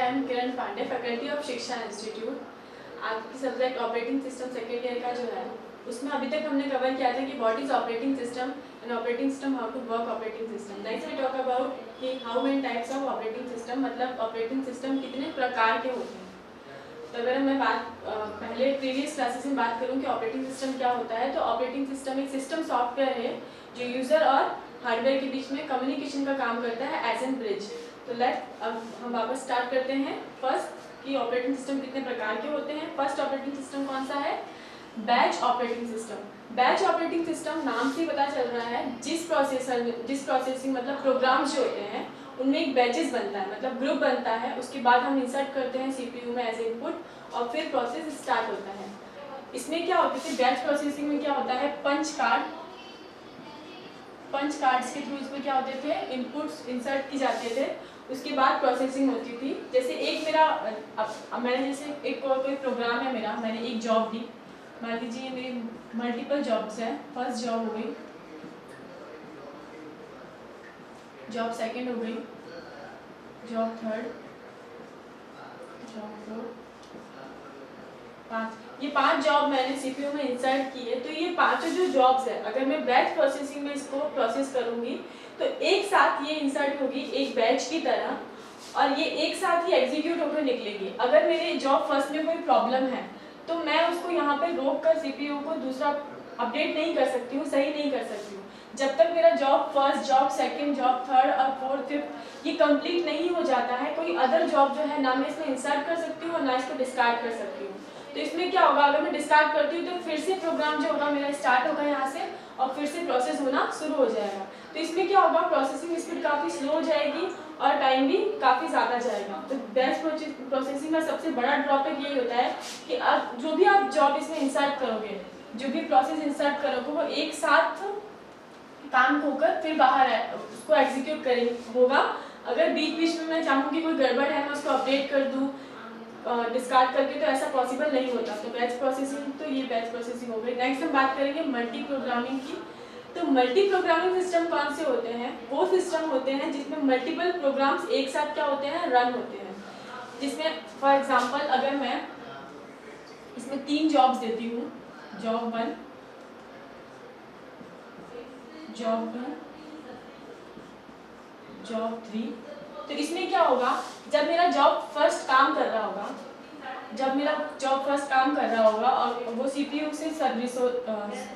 M Kiran Pandey, faculty of Shiksha institute. आपकी subject operating system second year का जो है उसमें अभी तक हमने कवर किया था कि what is operating system and operating system, how to work operating system. Next we talk about कि how many types of operating system, मतलब ऑपरेटिंग सिस्टम कितने प्रकार के होते हैं। तो अगर मैं पहले प्रीवियस क्लासेस में बात करूं कि ऑपरेटिंग सिस्टम क्या होता है, तो ऑपरेटिंग सिस्टम एक सिस्टम सॉफ्टवेयर है जो यूज़र और हार्डवेयर के बीच में कम्युनिकेशन का काम करता है एज एन ब्रिज। तो अब हम वापस स्टार्ट करते हैं। फर्स्ट कि ऑपरेटिंग सिस्टम कितने प्रकार के होते हैं। फर्स्ट ऑपरेटिंग सिस्टम कौन सा है? Batch operating system. Batch operating system नाम से पता चल रहा है जिस प्रोसेसिंग मतलब प्रोग्राम्स जो होते हैं उनमें एक बैचेस बनता है, मतलब ग्रुप बनता है, उसके बाद हम इंसर्ट करते हैं सीपीयू में एज इनपुट और फिर प्रोसेस स्टार्ट होता है। इसमें क्या होता है, बैच प्रोसेसिंग में क्या होता है, पंच कार्ड्स के थ्रू इसमें क्या होते थे, इनपुट्स इंसर्ट की जाते थे, उसके बाद प्रोसेसिंग होती थी। जैसे एक मेरा मैंने जैसे एक कोई प्रोग्राम है मेरा, मैंने एक जॉब दी, मान लीजिए मेरी मल्टीपल जॉब्स हैं। फर्स्ट जॉब हो गई, जॉब सेकंड हो गई, जॉब थर्ड, जॉब फोर्थ, 5, ये 5 जॉब मैंने सीपीयू में इंसर्ट की है। तो ये पांचों जो जॉब्स है, अगर मैं बैच प्रोसेसिंग में इसको प्रोसेस करूंगी तो एक साथ ये इंसर्ट होगी एक बैच की तरह और ये एक साथ ही एग्जीक्यूट होकर निकलेगी। अगर मेरे जॉब फर्स्ट में कोई प्रॉब्लम है तो मैं उसको यहाँ पे रोक कर सीपीयू को दूसरा अपडेट नहीं कर सकती हूँ, सही नहीं कर सकती हूँ, जब तक मेरा job first, job second, job third और फोर्थ, फिफ्थ ये कंप्लीट नहीं हो जाता है। कोई अदर जॉब जो है ना मैं इसमें इंसर्ट कर सकती हूँ और ना इसको डिस्कार्ड कर सकती हूँ। तो इसमें क्या होगा, अगर मैं डिस्कार्ड करती हूँ तो फिर से प्रोग्राम जो होगा मेरा स्टार्ट होगा यहाँ से और फिर से प्रोसेस होना शुरू हो जाएगा। तो इसमें क्या होगा, प्रोसेसिंग स्पीड काफ़ी स्लो हो जाएगी और टाइम भी काफ़ी ज़्यादा जाएगा। तो बैच प्रोसेसिंग का सबसे बड़ा ड्रॉबैक यही होता है कि अब जो भी आप जॉब इसमें इंसर्ट करोगे, जो भी प्रोसेस इंसर्ट करोगे वो एक साथ काम होकर फिर बाहर उसको एग्जीक्यूट करेंगे होगा। अगर बीच में मैं चाहूँ कि कोई गड़बड़ है मैं उसको अपडेट कर दूँ डिस्कार्ड करके, तो ऐसा पॉसिबल नहीं होता। तो बैच प्रोसेसिंग, तो ये बैच प्रोसेसिंग हो गई। नेक्स्ट हम बात करेंगे मल्टी प्रोग्रामिंग की। तो मल्टी प्रोग्रामिंग सिस्टम कौन से होते हैं? वो सिस्टम होते हैं जिसमें मल्टीपल प्रोग्राम्स एक साथ क्या होते हैं, रन होते हैं। जिसमें फॉर एग्जांपल अगर मैं इसमें 3 जॉब्स देती हूँ, जॉब 1, जॉब 2, जॉब 3, तो इसमें क्या होगा, जब मेरा जॉब फर्स्ट काम कर रहा होगा, और वो सीपीयू से सब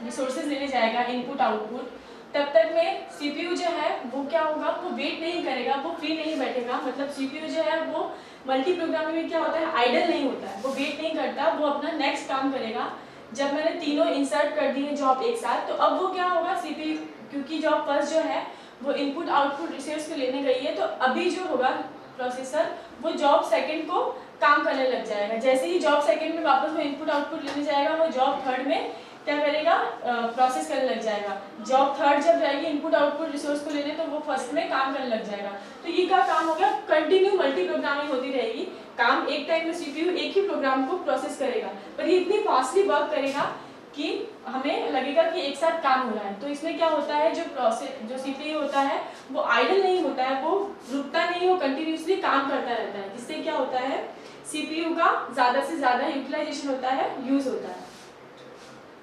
रिसोर्सेज लेने जाएगा, इनपुट आउटपुट, तब तक में सीपीयू जो है वो क्या होगा, वो वेट नहीं करेगा, वो फ्री नहीं बैठेगा। मतलब सीपीयू जो है वो मल्टी प्रोग्रामिंग में क्या होता है, आइडल नहीं होता है, वो वेट नहीं करता, वो अपना नेक्स्ट काम करेगा। जब मैंने तीनों इंसर्ट कर दी है जॉब एक साथ, तो अब वो क्या होगा, सीपीयू, क्योंकि जॉब फर्स्ट जो है वो इनपुट आउटपुट रिसोर्स को लेने गई है, तो अभी जो होगा प्रोसेसर वो जॉब सेकंड को काम करने लग जाएगा। जैसे ही जॉब सेकंड में वापस वो इनपुट आउटपुट लेने जाएगा, वो जॉब थर्ड में क्या करेगा, प्रोसेस करने लग जाएगा। जॉब थर्ड जब जाएगी इनपुट आउटपुट रिसोर्स को लेने, तो वो फर्स्ट में काम करने लग जाएगा। तो ये क्या काम हो गया, कंटिन्यू मल्टी प्रोग्रामिंग होती रहेगी। काम एक टाइम में सीपीयू एक ही प्रोग्राम को प्रोसेस करेगा, पर ये इतनी फास्टली वर्क करेगा कि हमें लगेगा कि एक साथ काम हो रहा है। तो इसमें क्या होता है, जो सीपीयू होता है वो आइडल नहीं होता है, वो रुकता नहीं, वो कंटिन्यूसली काम करता रहता है। जिससे क्या होता है, सीपीयू का ज़्यादा से ज़्यादा यूटिलाइजेशन होता है, यूज़ होता है।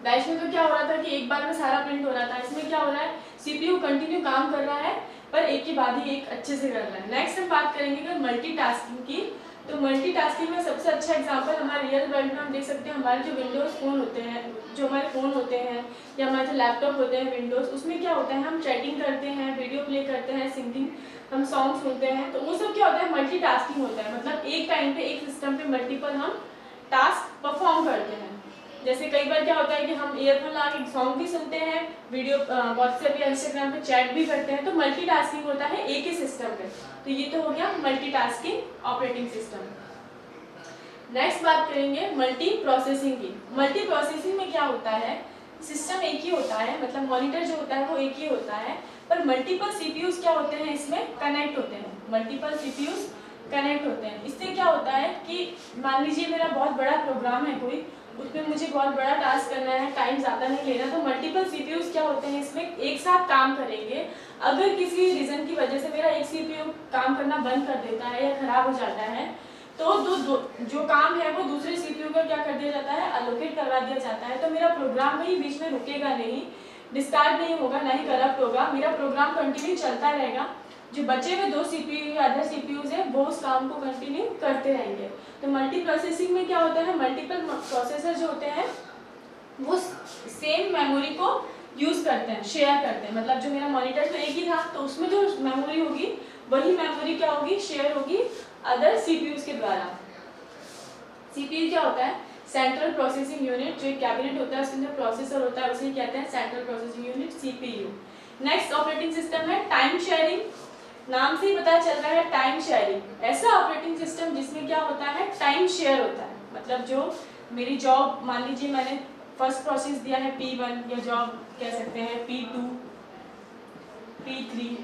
बैच में तो क्या हो रहा था कि एक बार में सारा प्रिंट हो रहा था, इसमें क्या हो रहा है, सीपीयू कंटिन्यू काम कर रहा है पर एक के बाद ही एक अच्छे से कर रहा है। नेक्स्ट हम बात करेंगे मल्टीटास्किंग की। तो मल्टीटास्किंग में सबसे अच्छा एग्जांपल हमारे रियल वर्ल्ड में हम देख सकते हैं, हमारे जो विंडोज़ फ़ोन होते हैं, जो हमारे फ़ोन होते हैं या हमारे जो लैपटॉप होते हैं विंडोज़, उसमें क्या होता है, हम चैटिंग करते हैं, वीडियो प्ले करते हैं, सिंगिंग, हम सॉन्ग सुनते हैं, तो वो सब क्या होता है, मल्टीटास्किंग होता है। मतलब एक टाइम पे एक सिस्टम पे मल्टीपल हम टास्क परफॉर्म करते हैं। जैसे कई बार क्या होता है कि हम ईयरफोन लगा के सॉन्ग भी सुनते हैं, वीडियो व्हाट्सएप या इंस्टाग्राम पे चैट भी करते हैं, तो मल्टीटास्किंग होता है एक ही सिस्टम पे। तो ये तो हो गया मल्टीटास्किंग ऑपरेटिंग सिस्टम। नेक्स्ट बात करेंगे मल्टी प्रोसेसिंग की। मल्टी प्रोसेसिंग में क्या होता है, सिस्टम एक ही होता है, मतलब मॉनिटर जो होता है वो एक ही होता है, पर मल्टीपल सीपीयूज क्या होते हैं, इसमें कनेक्ट होते हैं, मल्टीपल सीपीयूज कनेक्ट होते हैं। इससे क्या होता है कि मान लीजिए मेरा बहुत बड़ा प्रोग्राम है कोई, उसमें मुझे बहुत बड़ा टास्क करना है, टाइम ज़्यादा नहीं लेना, तो मल्टीपल सीपीयूज क्या होते हैं, इसमें एक साथ काम करेंगे। अगर किसी रीज़न की वजह से मेरा एक सीपीयू काम करना बंद कर देता है या ख़राब हो जाता है, तो जो काम है वो दूसरे सीपीयू का क्या कर दिया जाता है, अलोकेट करवा दिया जाता है। तो मेरा प्रोग्राम कहीं बीच में रुकेगा नहीं, डिस्कार्ड नहीं होगा, ना ही करप्ट होगा, मेरा प्रोग्राम कंटिन्यू चलता रहेगा। जो बचे हुए 2 सीपीयू या अदर सीपीयूज है वो उस काम को कंटिन्यू करते रहेंगे। तो मल्टी प्रोसेसिंग में क्या होता है, मल्टीपल प्रोसेसर जो होते हैं वो सेम मेमोरी को यूज करते हैं, शेयर करते हैं। मतलब जो मेरा मॉनिटर तो एक ही था, तो उसमें जो मेमोरी होगी वही मेमोरी क्या होगी, शेयर होगी अदर सीपीयूज के द्वारा। सीपीयू क्या होता है, सेंट्रल प्रोसेसिंग यूनिट, जो एक कैबिनेट होता है उसके अंदर प्रोसेसर होता है, उसे कहते हैं central processing unit, CPU. Next operating system है टाइम शेयरिंग। नाम से ही पता चल रहा है टाइम शेयरिंग, ऐसा ऑपरेटिंग सिस्टम जिसमें क्या होता है, टाइम शेयर होता है। मतलब जो मेरी जॉब, मान लीजिए मैंने फर्स्ट प्रोसेस दिया है P1, या जॉब कह सकते हैं P2, P3,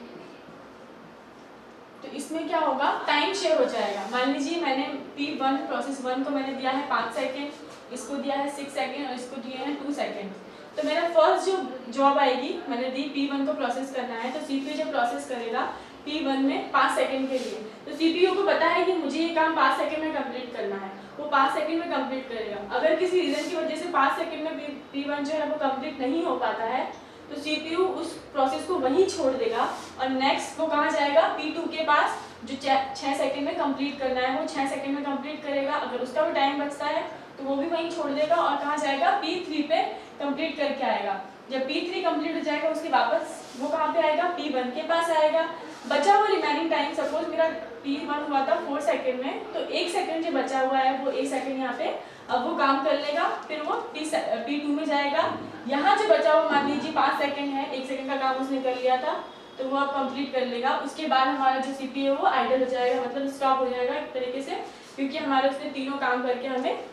तो इसमें क्या होगा, टाइम शेयर हो जाएगा। मान लीजिए मैंने P1 प्रोसेस 1 को मैंने दिया है 5 सेकेंड, इसको दिया है 6 सेकेंड और इसको दिए हैं 2 सेकेंड। तो मेरा फर्स्ट जो जॉब आएगी, मैंने दी P1 को प्रोसेस करना है, तो सीपीयू जब प्रोसेस करेगा P1 में 5 सेकेंड के लिए, तो सीपीयू को पता है कि मुझे ये काम 5 सेकेंड में कंप्लीट करना है, वो 5 सेकेंड में कंप्लीट करेगा। अगर किसी रीजन की वजह से 5 सेकेंड में P1 जो है वो कंप्लीट नहीं हो पाता है, तो सीपीयू उस प्रोसेस को वहीं छोड़ देगा और नेक्स्ट वो कहाँ जाएगा, P2 के पास, जो 6 सेकेंड में कंप्लीट करना है वो 6 सेकेंड में कंप्लीट करेगा। अगर उसका भी टाइम बचता है तो वो भी वहीं छोड़ देगा और कहाँ जाएगा, P3 पे कंप्लीट करके आएगा। जब P3 कंप्लीट हो जाएगा उसके वापस वो कहाँ पे आएगा, P1 के पास आएगा। बचा हुआ रिमेनिंग टाइम, सपोज मेरा P1 हुआ था 4 सेकेंड में, तो 1 सेकेंड जो बचा हुआ है वो 1 सेकेंड यहाँ पे अब वो काम कर लेगा, फिर वो P2 में जाएगा। यहाँ जो बचा हुआ मान लीजिए 5 सेकेंड है, 1 सेकेंड का काम उसने कर लिया था, तो वो अब कंप्लीट कर लेगा। उसके बाद हमारा जो सीपीयू है वो आइडल हो जाएगा, मतलब स्टॉप हो जाएगा एक तरीके से, क्योंकि हमारे उसने तीनों काम करके हमें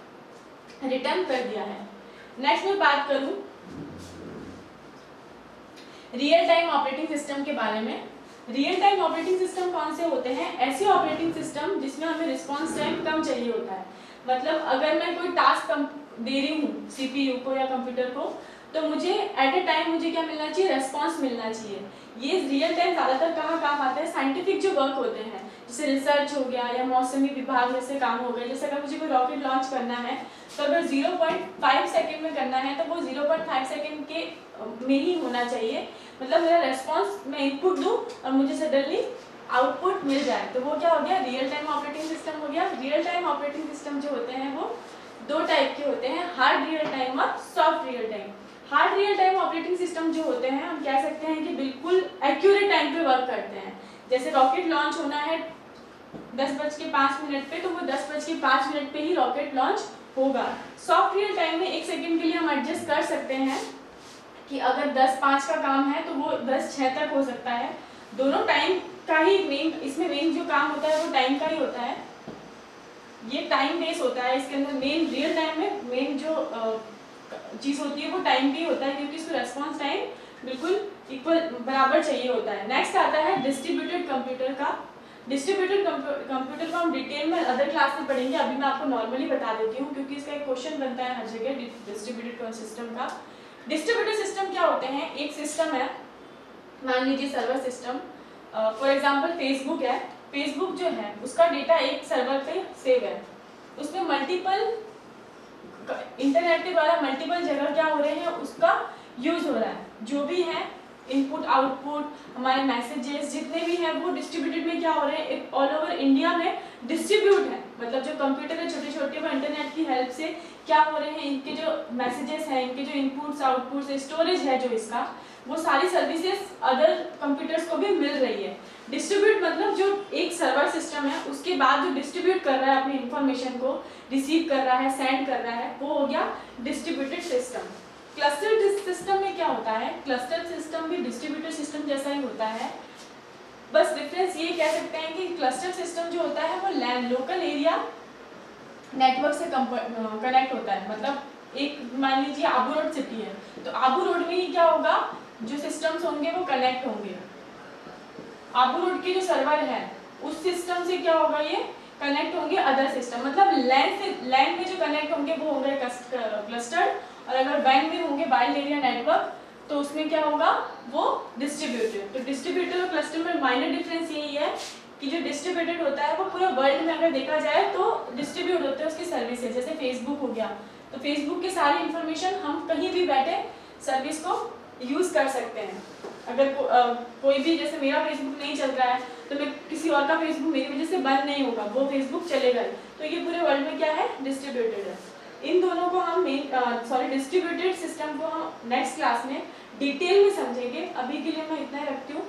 रिटर्न कर दिया है। नेक्स्ट मैं बात करूँ रियल टाइम ऑपरेटिंग सिस्टम के बारे में। रियल टाइम ऑपरेटिंग सिस्टम कौन से होते हैं, ऐसे ऑपरेटिंग सिस्टम जिसमें हमें रिस्पॉन्स टाइम कम चाहिए होता है। मतलब अगर मैं कोई टास्क दे रही हूँ सीपीयू को या कंप्यूटर को, तो मुझे एट ए टाइम मुझे क्या मिलना चाहिए, रेस्पॉन्स मिलना चाहिए। ये रियल टाइम ज़्यादातर कहाँ काम आता है, साइंटिफिक जो वर्क होते हैं, जैसे रिसर्च हो गया या मौसमी विभाग जैसे काम हो गए। जैसे अगर मुझे कोई रॉकेट लॉन्च करना है, तो अगर 0.5 सेकेंड में करना है तो वो 0.5 सेकेंड के में ही होना चाहिए। मतलब मेरा रेस्पॉन्स, मैं इनपुट दूँ और मुझे सडनली आउटपुट मिल जाए, तो वो क्या हो गया, रियल टाइम ऑपरेटिंग सिस्टम हो गया। रियल टाइम ऑपरेटिंग सिस्टम जो होते हैं वो 2 टाइप के होते हैं, हार्ड रियल टाइम और soft real time. Hard real time operating system जो होते हैं, हम कह सकते हैं कि बिल्कुल एक्यूरेट टाइम पे वर्क करते हैं। जैसे रॉकेट लॉन्च होना है 10:05 पे, तो वो 10:05 पे ही रॉकेट लॉन्च होगा। सॉफ्ट रियल टाइम में 1 सेकेंड के लिए हम एडजस्ट कर सकते हैं कि अगर 10:05 का काम है तो वो 10:06 तक हो सकता है। दोनों टाइम का ही मेन, इसमें मेन जो काम होता है वो टाइम का ही होता है, ये टाइम बेस होता है। इसके अंदर मेन रियल टाइम में मेन जो चीज़ होती है वो टाइम भी होता है, क्योंकि इसको रेस्पॉन्स टाइम बिल्कुल इक्वल बराबर चाहिए होता है। नेक्स्ट आता है डिस्ट्रीब्यूटेड कंप्यूटर का। डिस्ट्रीब्यूटेड कंप्यूटर को हम डिटेल में अदर क्लास में पढ़ेंगे, अभी मैं आपको नॉर्मली बता देती हूँ क्योंकि इसका एक क्वेश्चन बनता है हर जगह डिस्ट्रीब्यूटेड सिस्टम का। डिस्ट्रीब्यूटेड सिस्टम क्या होते हैं, एक सिस्टम है, मान लीजिए server system, for example Facebook है। फेसबुक जो है उसका डेटा एक सर्वर पे सेव है, उसमें मल्टीपल इंटरनेट के द्वारा मल्टीपल जगह क्या हो रहे हैं, उसका यूज हो रहा है। जो भी है इनपुट आउटपुट, हमारे मैसेजेस जितने भी हैं वो डिस्ट्रीब्यूटेड में क्या हो रहे हैं, ऑल ओवर इंडिया में डिस्ट्रीब्यूट है। मतलब जो कंप्यूटर है छोटे छोटे, वो इंटरनेट की हेल्प से क्या हो रहे हैं, इनके जो मैसेजेस हैं, इनके जो इनपुट्स आउटपुट्स, स्टोरेज है जो इसका, वो सारी सर्विसेज अदर कंप्यूटर्स को भी मिल रही है। डिस्ट्रीब्यूट मतलब जो एक सर्वर सिस्टम है उसके बाद जो डिस्ट्रीब्यूट कर रहा है अपनी इंफॉर्मेशन को, रिसीव कर रहा है, सेंड कर रहा है, वो हो गया डिस्ट्रीब्यूटेड सिस्टम। क्लस्टर सिस्टम में क्या होता है, क्लस्टर सिस्टम भी डिस्ट्रीब्यूटेड सिस्टम जैसा ही होता है, बस डिफरेंस ये कह सकते हैं कि क्लस्टर सिस्टम जो होता है वो लैन लोकल एरिया नेटवर्क से कनेक्ट होता है। मतलब एक मान लीजिए आबू रोड सिटी है, तो आबू रोड में ही क्या होगा, जो सिस्टम्स होंगे वो कनेक्ट होंगे। आबू रोड के जो सर्वर है उस सिस्टम से क्या होगा, ये कनेक्ट होंगे अदर सिस्टम। मतलब लैन में जो कनेक्ट होंगे वो होंगे क्लस्टर, और अगर वैन में होंगे वाइड एरिया नेटवर्क, तो उसमें क्या होगा, वो डिस्ट्रीब्यूटेड। तो डिस्ट्रीब्यूटेड और क्लस्टर में माइनर डिफरेंस यही है कि जो डिस्ट्रीब्यूटेड होता है वो पूरे वर्ल्ड में अगर देखा जाए तो डिस्ट्रीब्यूट होते हैं उसकी सर्विसेज। जैसे फेसबुक हो गया, तो फेसबुक की सारी इन्फॉर्मेशन हम कहीं भी बैठे सर्विस को यूज़ कर सकते हैं। अगर कोई भी, जैसे मेरा फेसबुक नहीं चल रहा है तो मैं किसी और का फेसबुक मेरी वजह से बंद नहीं होगा, वो फेसबुक चलेगा ही। तो ये पूरे वर्ल्ड में क्या है, डिस्ट्रीब्यूटेड है। इन दोनों को हम डिस्ट्रीब्यूटेड सिस्टम को हम नेक्स्ट क्लास में डिटेल में समझेंगे। अभी के लिए मैं इतना ही रखती हूँ।